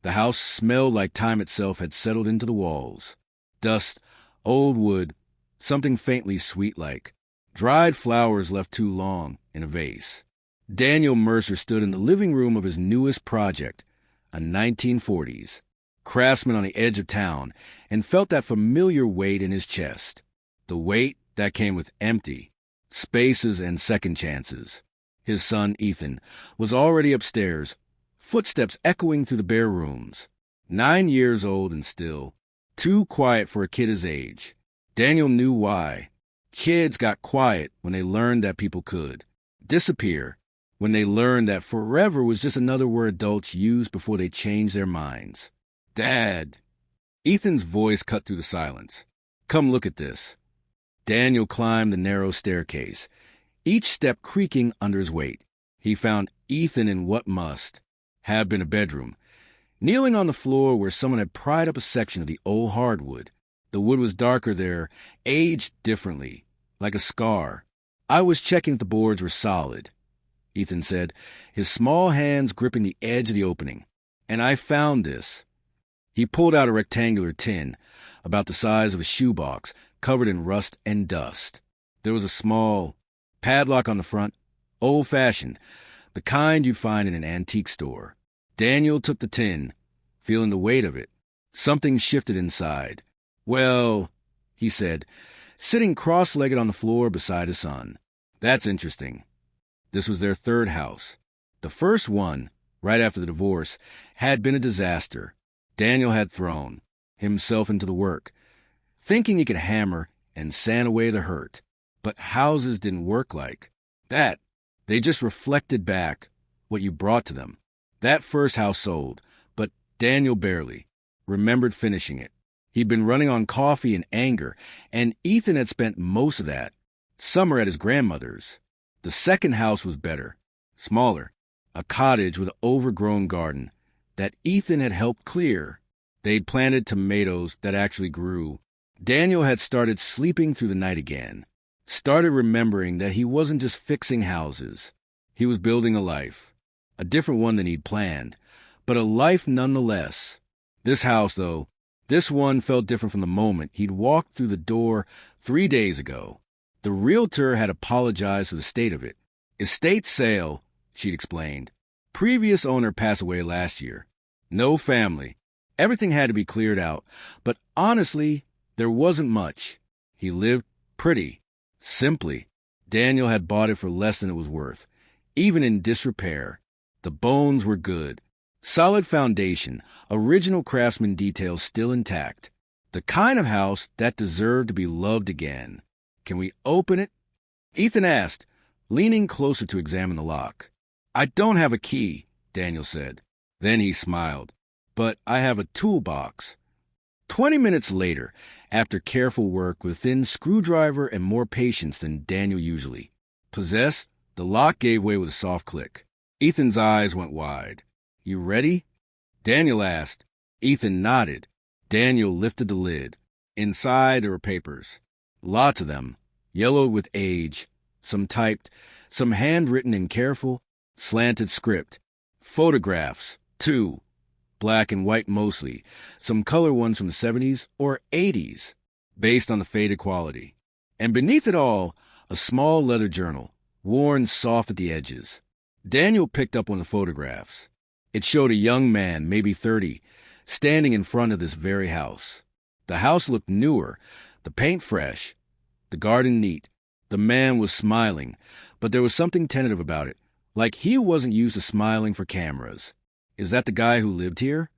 The house smelled like time itself had settled into the walls. Dust, old wood, something faintly sweet-like. Dried flowers left too long in a vase. Daniel Mercer stood in the living room of his newest project, a 1940s, craftsman on the edge of town, and felt that familiar weight in his chest. The weight that came with empty spaces and second chances. His son, Ethan, was already upstairs, footsteps echoing through the bare rooms. 9 years old and still, too quiet for a kid his age. Daniel knew why. Kids got quiet when they learned that people could disappear, when they learned that forever was just another word adults used before they changed their minds. Dad! Ethan's voice cut through the silence. Come look at this. Daniel climbed the narrow staircase, each step creaking under his weight. He found Ethan in what must have been a bedroom, kneeling on the floor where someone had pried up a section of the old hardwood. The wood was darker there, aged differently, like a scar. I was checking if the boards were solid, Ethan said, his small hands gripping the edge of the opening. And I found this. He pulled out a rectangular tin, about the size of a shoebox, covered in rust and dust. There was a small padlock on the front, old-fashioned, the kind you'd find in an antique store. Daniel took the tin, feeling the weight of it. Something shifted inside. Well, he said, sitting cross-legged on the floor beside his son. That's interesting. This was their third house. The first one, right after the divorce, had been a disaster. Daniel had thrown himself into the work, thinking he could hammer and sand away the hurt. But houses didn't work like that. They just reflected back what you brought to them. That first house sold, but Daniel barely remembered finishing it. He'd been running on coffee and anger, and Ethan had spent most of that summer at his grandmother's. The second house was better, smaller, a cottage with an overgrown garden that Ethan had helped clear. They'd planted tomatoes that actually grew. Daniel had started sleeping through the night again, started remembering that he wasn't just fixing houses. He was building a life, a different one than he'd planned, but a life nonetheless. This house, though, this one felt different from the moment he'd walked through the door 3 days ago. The realtor had apologized for the state of it. Estate sale, she'd explained. Previous owner passed away last year. No family. Everything had to be cleared out. But honestly, there wasn't much. He lived pretty, simply. Daniel had bought it for less than it was worth, even in disrepair. The bones were good. Solid foundation, original craftsman details still intact. The kind of house that deserved to be loved again. Can we open it? Ethan asked, leaning closer to examine the lock. I don't have a key, Daniel said. Then he smiled. But I have a toolbox. 20 minutes later, after careful work with thin screwdriver and more patience than Daniel usually possessed, the lock gave way with a soft click. Ethan's eyes went wide. You ready? Daniel asked. Ethan nodded. Daniel lifted the lid. Inside there were papers. Lots of them, yellowed with age, some typed, some handwritten in careful, slanted script. Photographs, too, black and white mostly, some color ones from the 70s or 80s, based on the faded quality. And beneath it all, a small leather journal, worn soft at the edges. Daniel picked up one of the photographs. It showed a young man, maybe 30, standing in front of this very house. The house looked newer, the paint fresh, the garden neat. The man was smiling, but there was something tentative about it, like he wasn't used to smiling for cameras. Is that the guy who lived here?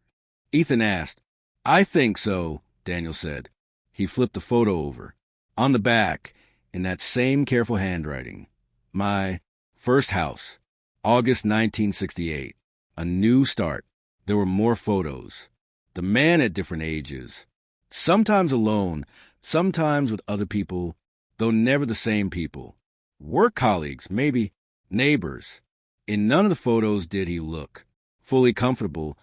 Ethan asked. I think so, Daniel said. He flipped the photo over. On the back, in that same careful handwriting, my first house, August 1968. A new start. There were more photos. The man at different ages. Sometimes alone, sometimes with other people, though never the same people. Work colleagues, maybe neighbors. In none of the photos did he look fully comfortable,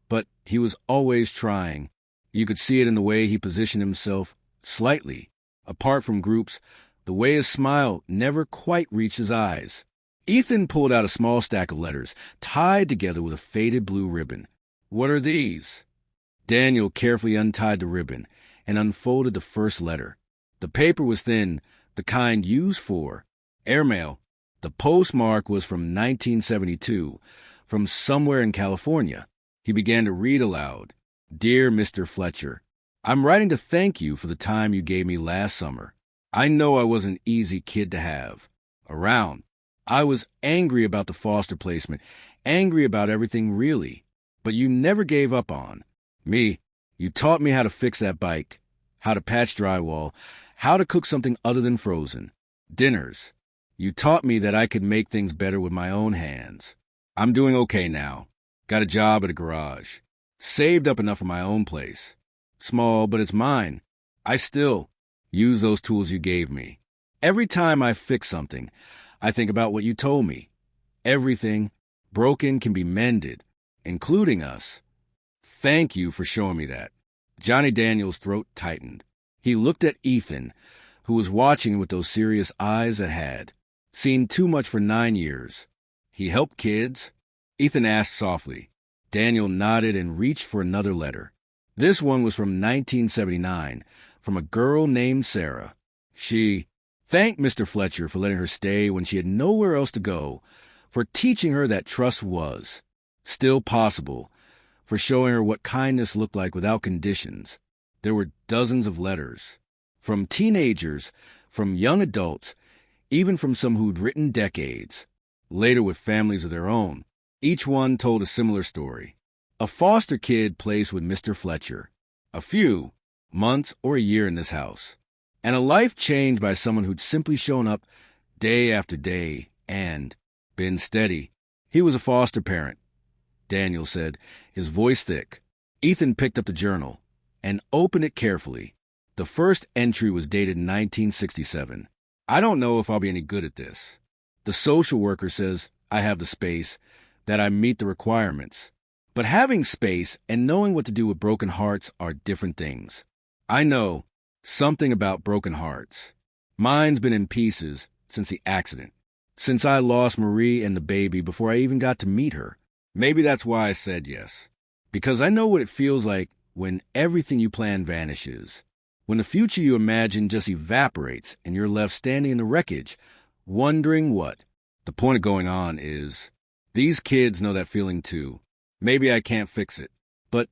but he was always trying. You could see it in the way he positioned himself, slightly, apart from groups, the way his smile never quite reached his eyes. Ethan pulled out a small stack of letters, tied together with a faded blue ribbon. What are these? Daniel carefully untied the ribbon and unfolded the first letter. The paper was thin, the kind used for airmail. The postmark was from 1972, from somewhere in California. He began to read aloud. Dear Mr. Fletcher, I'm writing to thank you for the time you gave me last summer. I know I was an easy kid to have around. I was angry about the foster placement, angry about everything really, but you never gave up on me. You taught me how to fix that bike, how to patch drywall, how to cook something other than frozen dinners. You taught me that I could make things better with my own hands. I'm doing okay now. Got a job at a garage. Saved up enough for my own place. Small, but it's mine. I still use those tools you gave me. Every time I fix something, I think about what you told me. Everything broken can be mended, including us. Thank you for showing me that. Johnny Daniel's throat tightened. He looked at Ethan, who was watching with those serious eyes that had seen too much for 9 years. He helped kids? Ethan asked softly. Daniel nodded and reached for another letter. This one was from 1979, from a girl named Sarah. She thanked Mr. Fletcher for letting her stay when she had nowhere else to go, for teaching her that trust was still possible, for showing her what kindness looked like without conditions. There were dozens of letters, from teenagers, from young adults, even from some who'd written decades, later with families of their own. Each one told a similar story. A foster kid placed with Mr. Fletcher, a few months or a year in this house, and a life changed by someone who'd simply shown up day after day and been steady. He was a foster parent, Daniel said, his voice thick. Ethan picked up the journal and opened it carefully. The first entry was dated 1967. I don't know if I'll be any good at this. The social worker says I have the space, that I meet the requirements. But having space and knowing what to do with broken hearts are different things. I know something about broken hearts. Mine's been in pieces since the accident, since I lost Marie and the baby before I even got to meet her. Maybe that's why I said yes, because I know what it feels like when everything you plan vanishes, when the future you imagine just evaporates and you're left standing in the wreckage, wondering what. The point of going on is, these kids know that feeling too. Maybe I can't fix it, but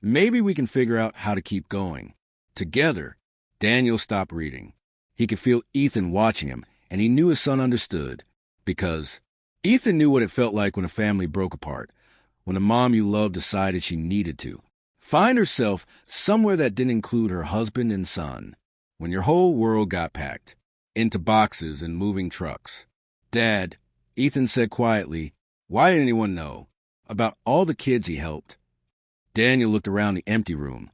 maybe we can figure out how to keep going. Together. Daniel stopped reading. He could feel Ethan watching him, and he knew his son understood, because Ethan knew what it felt like when a family broke apart, when a mom you loved decided she needed to find herself somewhere that didn't include her husband and son, when your whole world got packed into boxes and moving trucks. Dad, Ethan said quietly, why didn't anyone know about all the kids he helped? Daniel looked around the empty room,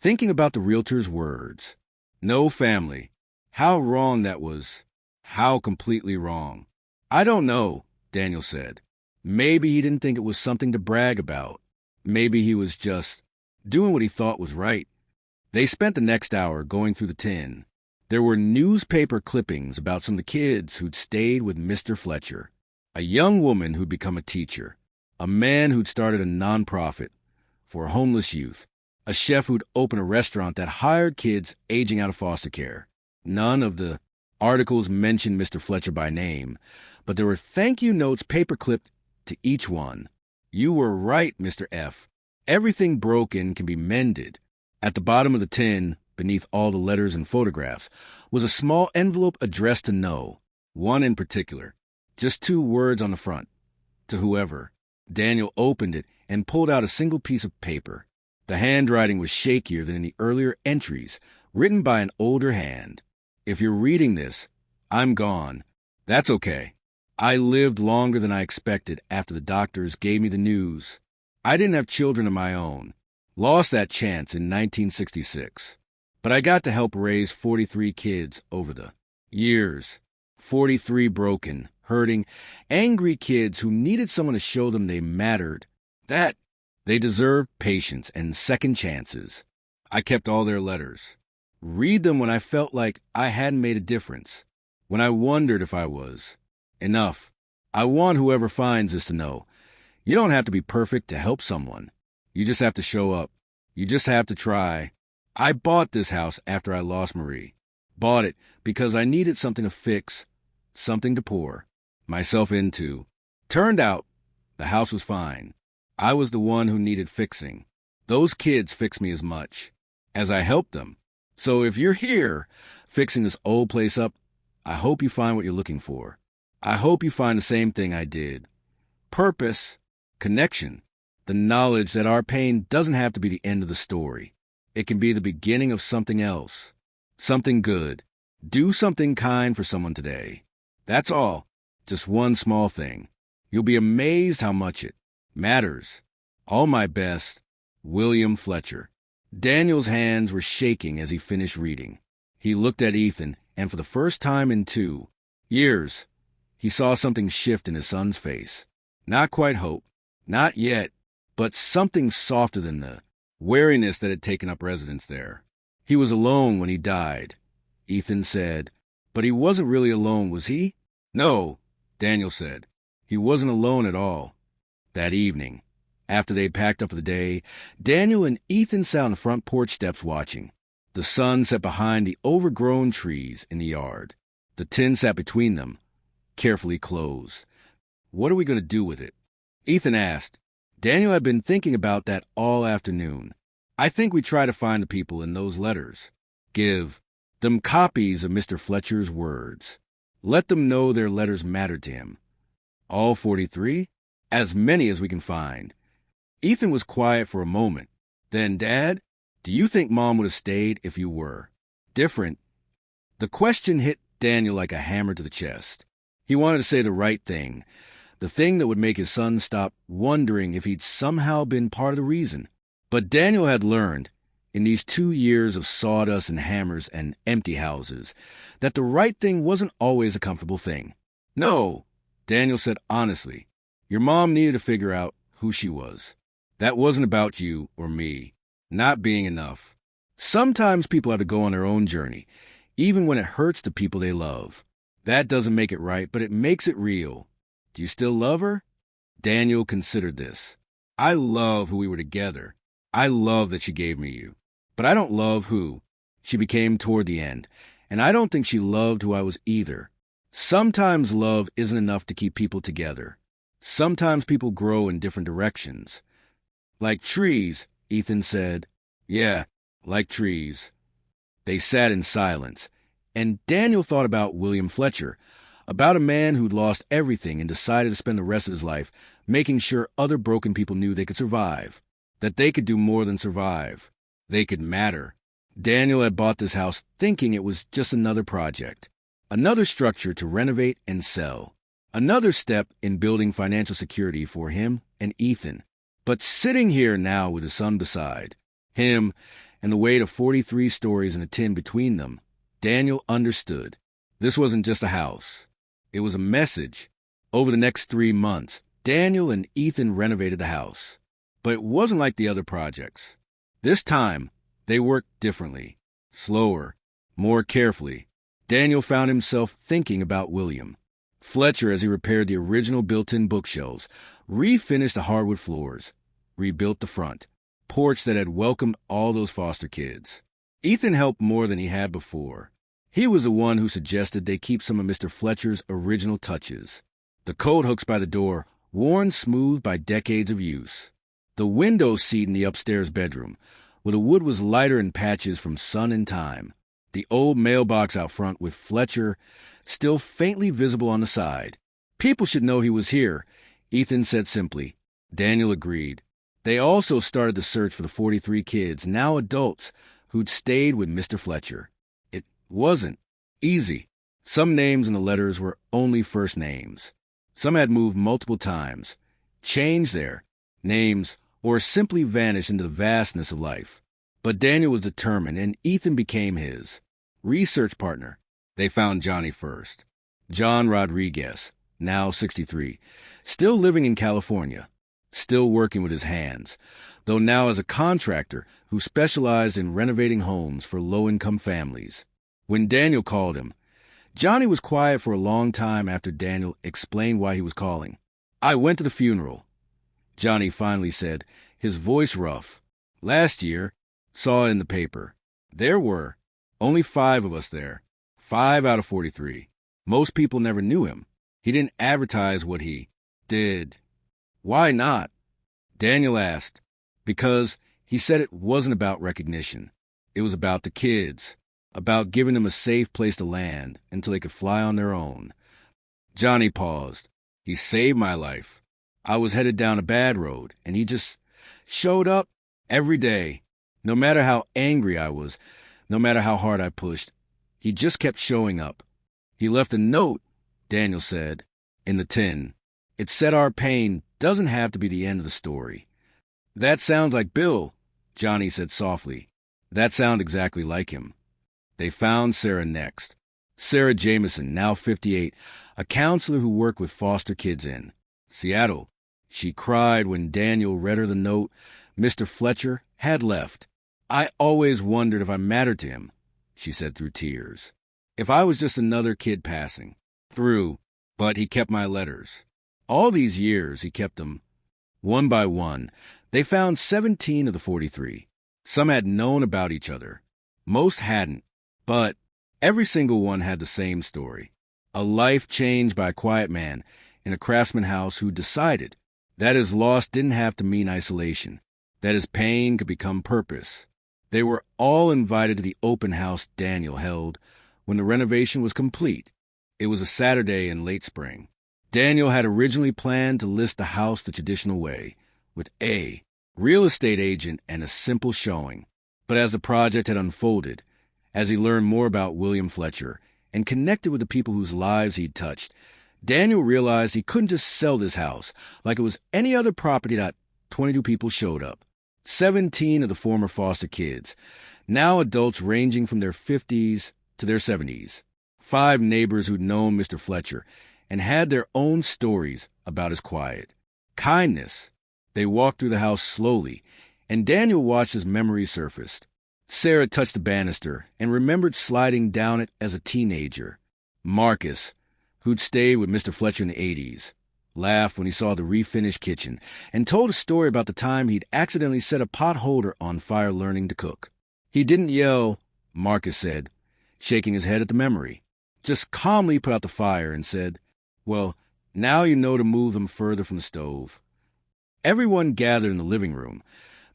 thinking about the realtor's words. No family. How wrong that was. How completely wrong. I don't know, Daniel said. Maybe he didn't think it was something to brag about. Maybe he was just doing what he thought was right. They spent the next hour going through the tin. There were newspaper clippings about some of the kids who'd stayed with Mr. Fletcher, a young woman who'd become a teacher, a man who'd started a nonprofit for homeless youth, a chef who'd opened a restaurant that hired kids aging out of foster care. None of the articles mentioned Mr. Fletcher by name, but there were thank you notes paper-clipped to each one. You were right, Mr. F. Everything broken can be mended. At the bottom of the tin, beneath all the letters and photographs, was a small envelope addressed to no one in particular. Just 2 words on the front. To whoever. Daniel opened it and pulled out a single piece of paper. The handwriting was shakier than in the earlier entries, written by an older hand. If you're reading this, I'm gone. That's okay. I lived longer than I expected after the doctors gave me the news. I didn't have children of my own. Lost that chance in 1966. But I got to help raise 43 kids over the years. 43 broken, hurting, angry kids who needed someone to show them they mattered, that they deserved patience and second chances. I kept all their letters. Read them when I felt like I hadn't made a difference, when I wondered if I was. Enough. I want whoever finds this to know, you don't have to be perfect to help someone. You just have to show up. You just have to try. I bought this house after I lost Marie. Bought it because I needed something to fix, something to pour myself into. Turned out, the house was fine. I was the one who needed fixing. Those kids fixed me as much as I helped them. So if you're here, fixing this old place up, I hope you find what you're looking for. I hope you find the same thing I did. Purpose, connection, the knowledge that our pain doesn't have to be the end of the story. It can be the beginning of something else, something good. Do something kind for someone today. That's all. Just one small thing. You'll be amazed how much it matters. All my best, William Fletcher. Daniel's hands were shaking as he finished reading. He looked at Ethan, and for the first time in 2 years, he saw something shift in his son's face. Not quite hope, not yet, but something softer than the wariness that had taken up residence there. He was alone when he died, Ethan said. But he wasn't really alone, was he? No, Daniel said. He wasn't alone at all. That evening, after they'd packed up for the day, Daniel and Ethan sat on the front porch steps watching. The sun set behind the overgrown trees in the yard. The tin sat between them, carefully closed. What are we going to do with it? Ethan asked. Daniel had been thinking about that all afternoon. I think we try to find the people in those letters. Give them copies of Mr. Fletcher's words. Let them know their letters mattered to him. All 43? As many as we can find. Ethan was quiet for a moment. Then, Dad, do you think Mom would have stayed if you were different? The question hit Daniel like a hammer to the chest. He wanted to say the right thing, the thing that would make his son stop wondering if he'd somehow been part of the reason. But Daniel had learned, in these 2 years of sawdust and hammers and empty houses, that the right thing wasn't always a comfortable thing. No, Daniel said honestly, your mom needed to figure out who she was. That wasn't about you or me, not being enough. Sometimes people have to go on their own journey, even when it hurts the people they love. That doesn't make it right, but it makes it real. Do you still love her? Daniel considered this. I love who we were together. I love that she gave me you. But I don't love who she became toward the end, and I don't think she loved who I was either. Sometimes love isn't enough to keep people together. Sometimes people grow in different directions. Like trees, Ethan said. Yeah, like trees. They sat in silence, and Daniel thought about William Fletcher, about a man who'd lost everything and decided to spend the rest of his life making sure other broken people knew they could survive, that they could do more than survive. They could matter. Daniel had bought this house thinking it was just another project, another structure to renovate and sell, another step in building financial security for him and Ethan. But sitting here now with his son beside him and the weight of 43 stories and a tin between them, Daniel understood. This wasn't just a house. It was a message. Over the next 3 months, Daniel and Ethan renovated the house. But it wasn't like the other projects. This time, they worked differently, slower, more carefully. Daniel found himself thinking about William Fletcher as he repaired the original built-in bookshelves, refinished the hardwood floors, rebuilt the front porch that had welcomed all those foster kids. Ethan helped more than he had before. He was the one who suggested they keep some of Mr. Fletcher's original touches. The coat hooks by the door, worn smooth by decades of use. The window seat in the upstairs bedroom, where the wood was lighter in patches from sun and time. The old mailbox out front with Fletcher still faintly visible on the side. People should know he was here, Ethan said simply. Daniel agreed. They also started the search for the 43 kids, now adults, who'd stayed with Mr. Fletcher. It wasn't easy. Some names in the letters were only first names. Some had moved multiple times, changed their names, or simply vanished into the vastness of life. But Daniel was determined, and Ethan became his research partner. They found Johnny first. John Rodriguez, now 63, still living in California, still working with his hands, though now as a contractor who specialized in renovating homes for low-income families. When Daniel called him, Johnny was quiet for a long time after Daniel explained why he was calling. I went to the funeral, Johnny finally said, his voice rough. "Last year, saw it in the paper. There were only 5 of us there. 5 out of 43. Most people never knew him. He didn't advertise what he did." "Why not?" Daniel asked. "Because he said it wasn't about recognition. It was about the kids, about giving them a safe place to land until they could fly on their own." Johnny paused. "He saved my life. I was headed down a bad road, and he just showed up every day. No matter how angry I was, no matter how hard I pushed, he just kept showing up. He left a note," Daniel said, "in the tin. It said our pain doesn't have to be the end of the story." "That sounds like Bill," Johnny said softly. "That sounds exactly like him." They found Sarah next. Sarah Jameson, now 58, a counselor who worked with foster kids in Seattle. She cried when Daniel read her the note. Mr. Fletcher had left. "I always wondered if I mattered to him," she said through tears. "If I was just another kid passing through, but he kept my letters. All these years, he kept them. One by one, they found 17 of the 43. Some had known about each other. Most hadn't, but every single one had the same story. A life changed by a quiet man in a craftsman house who decided that his loss didn't have to mean isolation, that his pain could become purpose. They were all invited to the open house Daniel held when the renovation was complete. It was a Saturday in late spring. Daniel had originally planned to list the house the traditional way, with a real estate agent and a simple showing. But as the project had unfolded, as he learned more about William Fletcher and connected with the people whose lives he'd touched, Daniel realized he couldn't just sell this house like it was any other property that 22 people showed up. 17 of the former foster kids, now adults ranging from their 50s to their 70s. 5 neighbors who'd known Mr. Fletcher and had their own stories about his quiet kindness. They walked through the house slowly, and Daniel watched as memories surfaced. Sarah touched the banister and remembered sliding down it as a teenager. Marcus, who'd stayed with Mr. Fletcher in the 80s, laughed when he saw the refinished kitchen and told a story about the time he'd accidentally set a pot holder on fire learning to cook. He didn't yell, Marcus said, shaking his head at the memory. Just calmly put out the fire and said, "Well, now you know to move them further from the stove." Everyone gathered in the living room,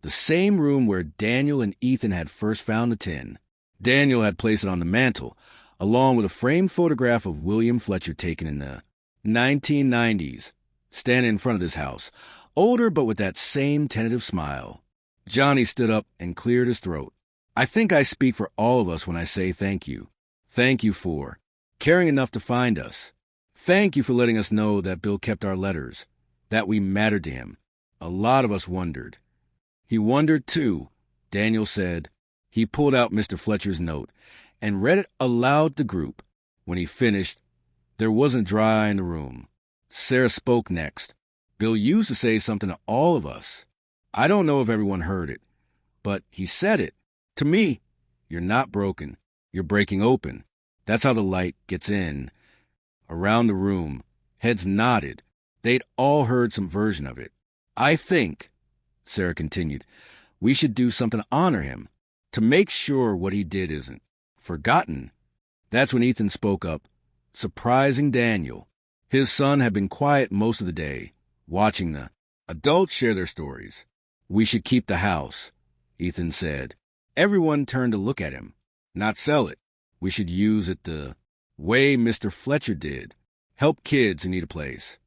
the same room where Daniel and Ethan had first found the tin. Daniel had placed it on the mantel, along with a framed photograph of William Fletcher taken in the 1990s, standing in front of this house, older but with that same tentative smile. Johnny stood up and cleared his throat. "I think I speak for all of us when I say thank you. Thank you for caring enough to find us. Thank you for letting us know that Bill kept our letters, that we mattered to him. A lot of us wondered." "He wondered too," Daniel said. He pulled out Mr. Fletcher's note and read it aloud to the group. When he finished, there wasn't a dry eye in the room. Sarah spoke next. "Bill used to say something to all of us. I don't know if everyone heard it, but he said it. To me, you're not broken. You're breaking open. That's how the light gets in." Around the room, heads nodded. They'd all heard some version of it. "I think," Sarah continued, "we should do something to honor him, to make sure what he did isn't forgotten." That's when Ethan spoke up, surprising Daniel. His son had been quiet most of the day, watching the adults share their stories. "We should keep the house," Ethan said. Everyone turned to look at him. "Not sell it. We should use it the way Mr. Fletcher did. Help kids who need a place."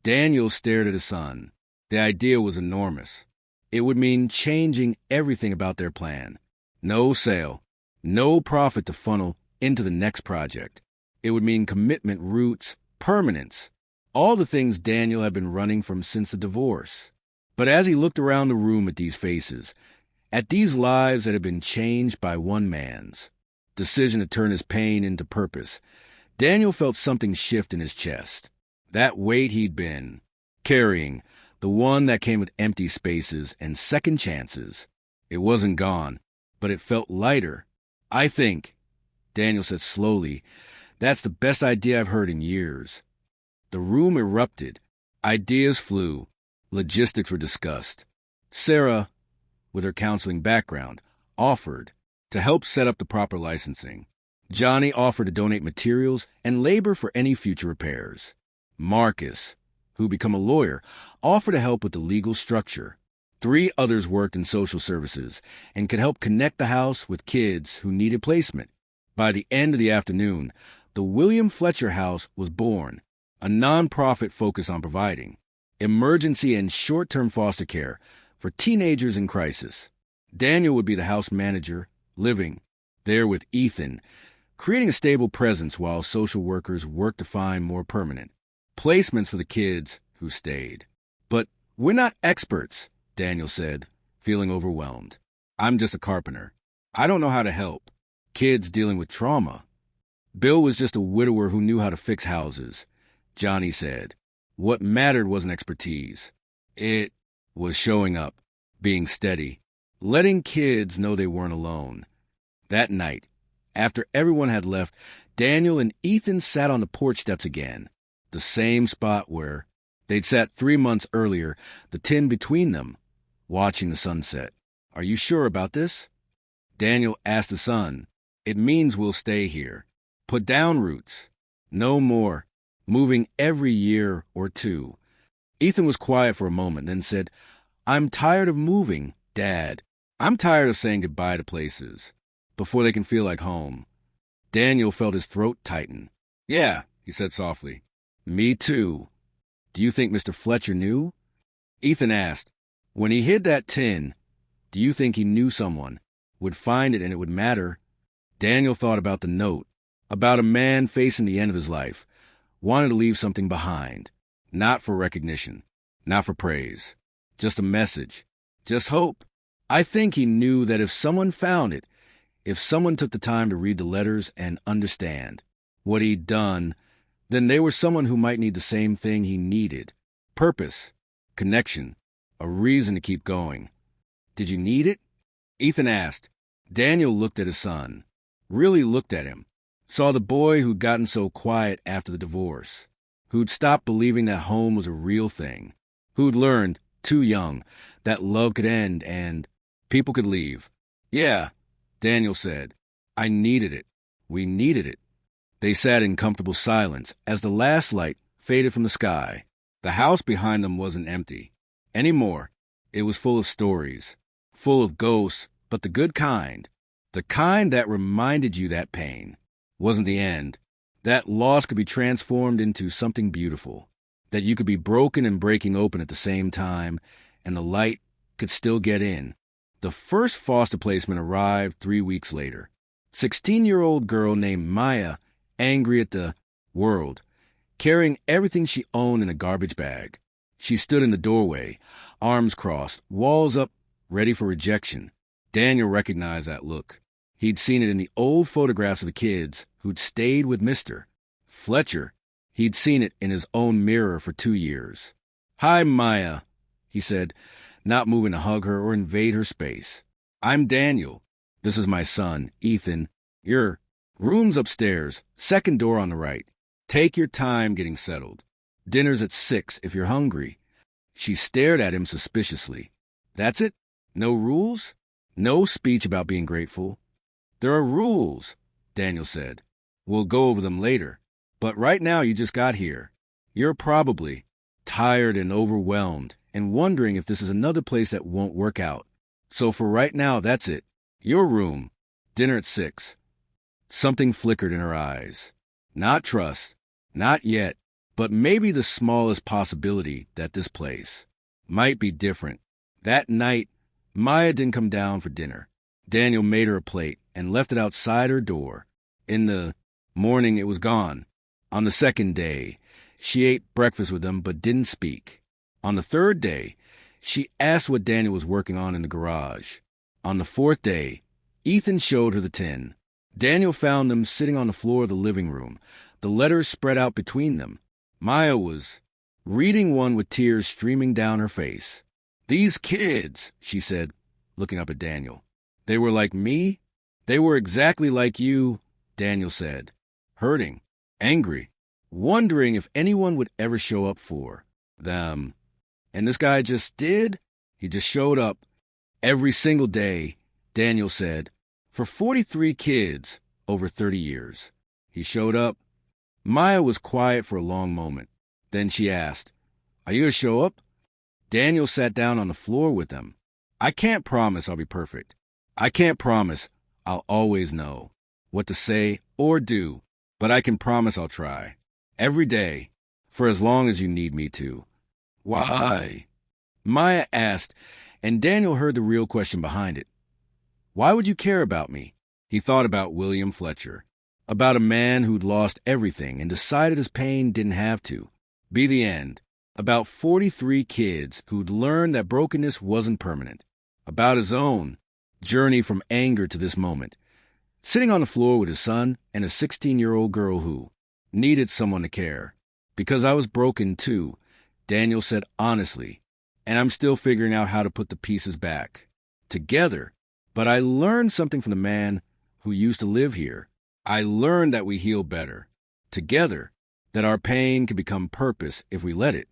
Daniel stared at his son. The idea was enormous. It would mean changing everything about their plan. No sale, no profit to funnel into the next project. It would mean commitment, roots, permanence, all the things Daniel had been running from since the divorce. But as he looked around the room at these faces, at these lives that had been changed by one man's decision to turn his pain into purpose, Daniel felt something shift in his chest. That weight he'd been carrying, the one that came with empty spaces and second chances, it wasn't gone, but it felt lighter. "I think," Daniel said slowly, "that's the best idea I've heard in years." The room erupted. Ideas flew. Logistics were discussed. Sarah, with her counseling background, offered to help set up the proper licensing. Johnny offered to donate materials and labor for any future repairs. Marcus, who became a lawyer, offered to help with the legal structure. 3 others worked in social services and could help connect the house with kids who needed placement. By the end of the afternoon, the William Fletcher House was born, a nonprofit focused on providing emergency and short-term foster care for teenagers in crisis. Daniel would be the house manager, living there with Ethan, creating a stable presence while social workers worked to find more permanent placements for the kids who stayed. But we're not experts, Daniel said, feeling overwhelmed. I'm just a carpenter. I don't know how to help kids dealing with trauma. Bill was just a widower who knew how to fix houses, Johnny said. What mattered wasn't expertise. It was showing up, being steady, letting kids know they weren't alone. That night, after everyone had left, Daniel and Ethan sat on the porch steps again, the same spot where they'd sat 3 months earlier, the tin between them, watching the sunset. Are you sure about this? Daniel asked the son. It means we'll stay here. Put down roots. No more moving every year or 2. Ethan was quiet for a moment, then said, I'm tired of moving, Dad. I'm tired of saying goodbye to places before they can feel like home. Daniel felt his throat tighten. Yeah, he said softly. Me too. Do you think Mr. Fletcher knew? Ethan asked. When he hid that tin, do you think he knew someone would find it and it would matter? Daniel thought about the note, about a man facing the end of his life, wanted to leave something behind, not for recognition, not for praise, just a message, just hope. I think he knew that if someone found it, if someone took the time to read the letters and understand what he'd done, then they were someone who might need the same thing he needed. Purpose, connection, a reason to keep going. Did you need it? Ethan asked. Daniel looked at his son, really looked at him, saw the boy who'd gotten so quiet after the divorce, who'd stopped believing that home was a real thing, who'd learned, too young, that love could end and people could leave. Yeah, Daniel said. I needed it. We needed it. They sat in comfortable silence as the last light faded from the sky. The house behind them wasn't empty anymore. It was full of stories, full of ghosts, but the good kind, the kind that reminded you that pain wasn't the end, that loss could be transformed into something beautiful, that you could be broken and breaking open at the same time, and the light could still get in. The first foster placement arrived 3 weeks later. 16-year-old girl named Maya, angry at the world, carrying everything she owned in a garbage bag. She stood in the doorway, arms crossed, walls up, ready for rejection. Daniel recognized that look. He'd seen it in the old photographs of the kids who'd stayed with Mr. Fletcher. He'd seen it in his own mirror for 2 years. Hi, Maya, he said, not moving to hug her or invade her space. I'm Daniel. This is my son, Ethan. Your room's upstairs, second door on the right. Take your time getting settled. Dinner's at 6 if you're hungry. She stared at him suspiciously. That's it? No rules? No speech about being grateful? There are rules, Daniel said. We'll go over them later. But right now you just got here. You're probably tired and overwhelmed and wondering if this is another place that won't work out. So for right now, that's it. Your room. Dinner at 6. Something flickered in her eyes. Not trust. Not yet. But maybe the smallest possibility that this place might be different. That night, Maya didn't come down for dinner. Daniel made her a plate and left it outside her door. In the morning, it was gone. On the second day, she ate breakfast with them but didn't speak. On the third day, she asked what Daniel was working on in the garage. On the fourth day, Ethan showed her the tin. Daniel found them sitting on the floor of the living room, the letters spread out between them. Maya was reading one with tears streaming down her face. These kids, she said, looking up at Daniel. They were like me? They were exactly like you, Daniel said. Hurting, angry, wondering if anyone would ever show up for them. And this guy just did? He just showed up every single day, Daniel said, for 43 kids over 30 years. He showed up. Maya was quiet for a long moment. Then she asked, "Are you going to show up?" Daniel sat down on the floor with them. "I can't promise I'll be perfect. I can't promise I'll always know what to say or do, but I can promise I'll try. Every day, for as long as you need me to." "Why?" Maya asked, and Daniel heard the real question behind it. Why would you care about me? He thought about William Fletcher, about a man who'd lost everything and decided his pain didn't have to be the end, about 43 kids who'd learned that brokenness wasn't permanent, about his own journey from anger to this moment, sitting on the floor with his son and a 16-year-old girl who needed someone to care. "Because I was broken too," Daniel said honestly, "and I'm still figuring out how to put the pieces back together. But I learned something from the man who used to live here. I learned that we heal better together, that our pain can become purpose if we let it."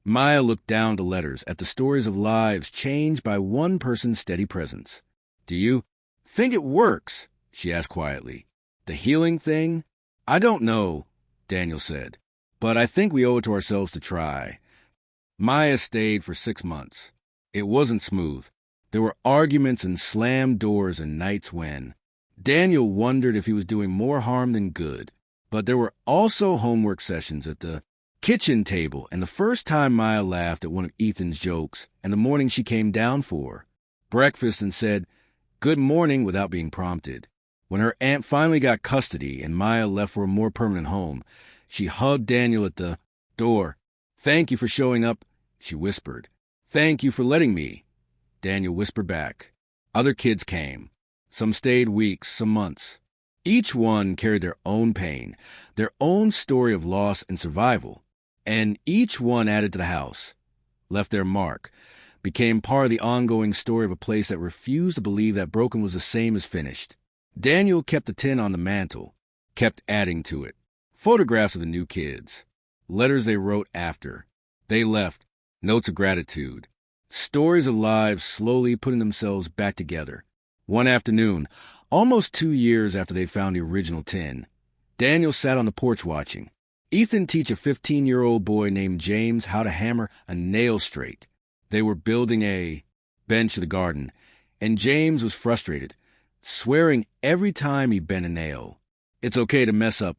Maya looked down the letters at the stories of lives changed by one person's steady presence. "Do you think it works?" she asked quietly. "The healing thing?" "I don't know," Daniel said, "but I think we owe it to ourselves to try." Maya stayed for 6 months. It wasn't smooth. There were arguments and slammed doors and nights when Daniel wondered if he was doing more harm than good. But there were also homework sessions at the kitchen table, and the first time Maya laughed at one of Ethan's jokes, and the morning she came down for breakfast and said, "Good morning," without being prompted. When her aunt finally got custody and Maya left for a more permanent home, she hugged Daniel at the door. "Thank you for showing up," she whispered. "Thank you for letting me," Daniel whispered back. Other kids came. Some stayed weeks, some months. Each one carried their own pain, their own story of loss and survival, and each one added to the house, left their mark, became part of the ongoing story of a place that refused to believe that broken was the same as finished. Daniel kept the tin on the mantel, kept adding to it. Photographs of the new kids, letters they wrote after they left, notes of gratitude, stories of lives slowly putting themselves back together. One afternoon, almost 2 years after they found the original tin, Daniel sat on the porch watching Ethan teach a 15-year-old boy named James how to hammer a nail straight. They were building a bench in the garden, and James was frustrated, swearing every time he bent a nail. "It's okay to mess up,"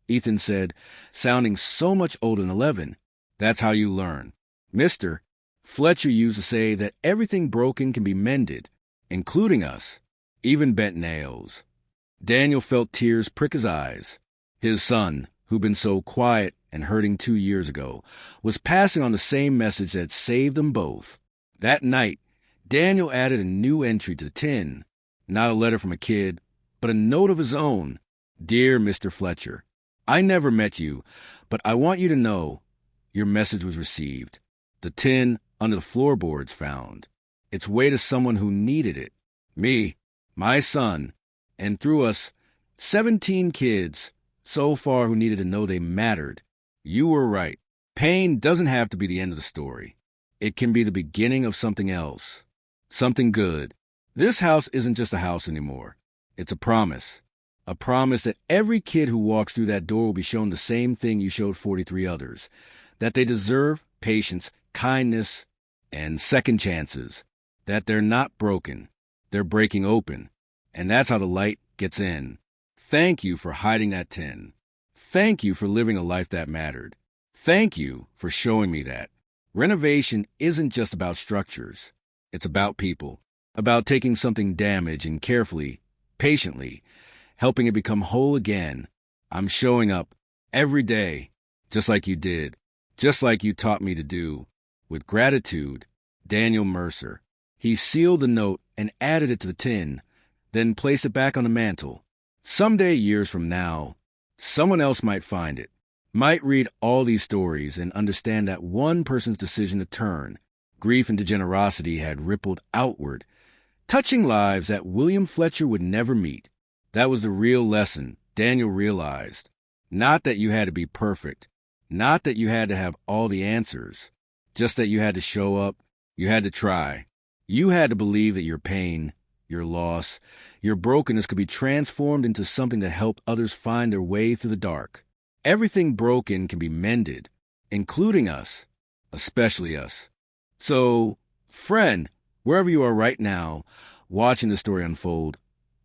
Ethan said, sounding so much older than 11. "That's how you learn." Mr. Fletcher used to say that everything broken can be mended, including us, even bent nails. Daniel felt tears prick his eyes. His son, who'd been so quiet and hurting 2 years ago, was passing on the same message that saved them both. That night, Daniel added a new entry to the tin. Not a letter from a kid, but a note of his own. "Dear Mr. Fletcher, I never met you, but I want you to know your message was received. The tin under the floorboards found its way to someone who needed it. Me, my son, and through us, 17 kids so far who needed to know they mattered. You were right. Pain doesn't have to be the end of the story. It can be the beginning of something else, something good. This house isn't just a house anymore. It's a promise that every kid who walks through that door will be shown the same thing you showed 43 others, that they deserve patience, kindness, and second chances, that they're not broken, they're breaking open, and that's how the light gets in. Thank you for hiding that tin. Thank you for living a life that mattered. Thank you for showing me that renovation isn't just about structures. It's about people, about taking something damaged and carefully, patiently, helping it become whole again. I'm showing up every day, just like you did, just like you taught me to do. With gratitude, Daniel Mercer. He sealed the note and added it to the tin, then placed it back on the mantel. Someday, years from now, someone else might find it, might read all these stories and understand that one person's decision to turn, grief into generosity, had rippled outward, touching lives that William Fletcher would never meet. That was the real lesson Daniel realized. Not that you had to be perfect, not that you had to have all the answers, just that you had to show up, You had to try. You had to believe that your pain, your loss, your brokenness could be transformed into something to help others find their way through the dark. Everything broken can be mended, including us, especially us. So, friend, wherever you are right now, watching the story unfold,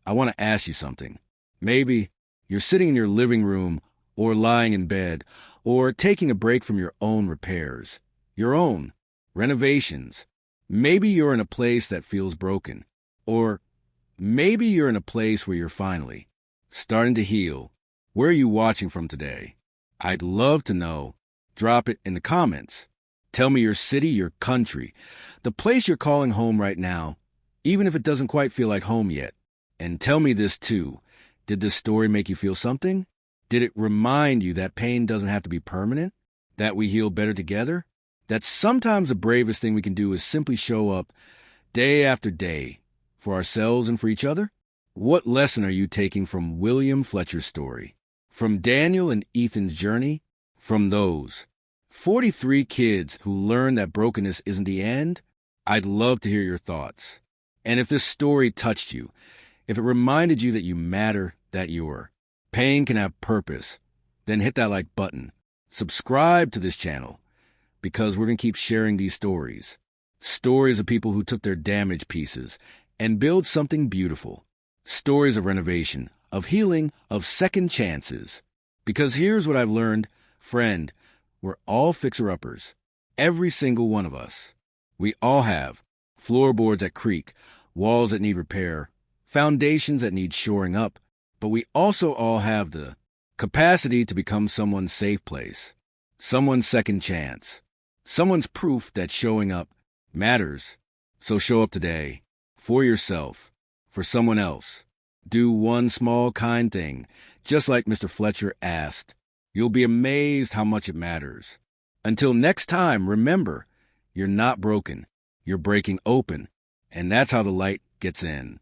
I want to ask you something. Maybe you're sitting in your living room or lying in bed or taking a break from your own repairs, your own renovations. Maybe you're in a place that feels broken, or maybe you're in a place where you're finally starting to heal. Where are you watching from today? I'd love to know. Drop it in the comments. Tell me your city, your country, the place you're calling home right now, even if it doesn't quite feel like home yet. And tell me this too. Did this story make you feel something? Did it remind you that pain doesn't have to be permanent? That we heal better together? That sometimes the bravest thing we can do is simply show up day after day for ourselves and for each other? What lesson are you taking from William Fletcher's story? From Daniel and Ethan's journey? From those 43 kids who learned that brokenness isn't the end? I'd love to hear your thoughts. And if this story touched you, if it reminded you that you matter, that your pain can have purpose, then hit that like button. Subscribe to this channel, because we're going to keep sharing these stories. Stories of people who took their damaged pieces and built something beautiful. Stories of renovation, of healing, of second chances. Because here's what I've learned, friend, we're all fixer-uppers. Every single one of us. We all have floorboards that creak, walls that need repair, foundations that need shoring up, but we also all have the capacity to become someone's safe place, someone's second chance, someone's proof that showing up matters. So show up today, for yourself, for someone else. Do one small kind thing, just like Mr. Fletcher asked. You'll be amazed how much it matters. Until next time, remember, you're not broken. You're breaking open, and that's how the light gets in.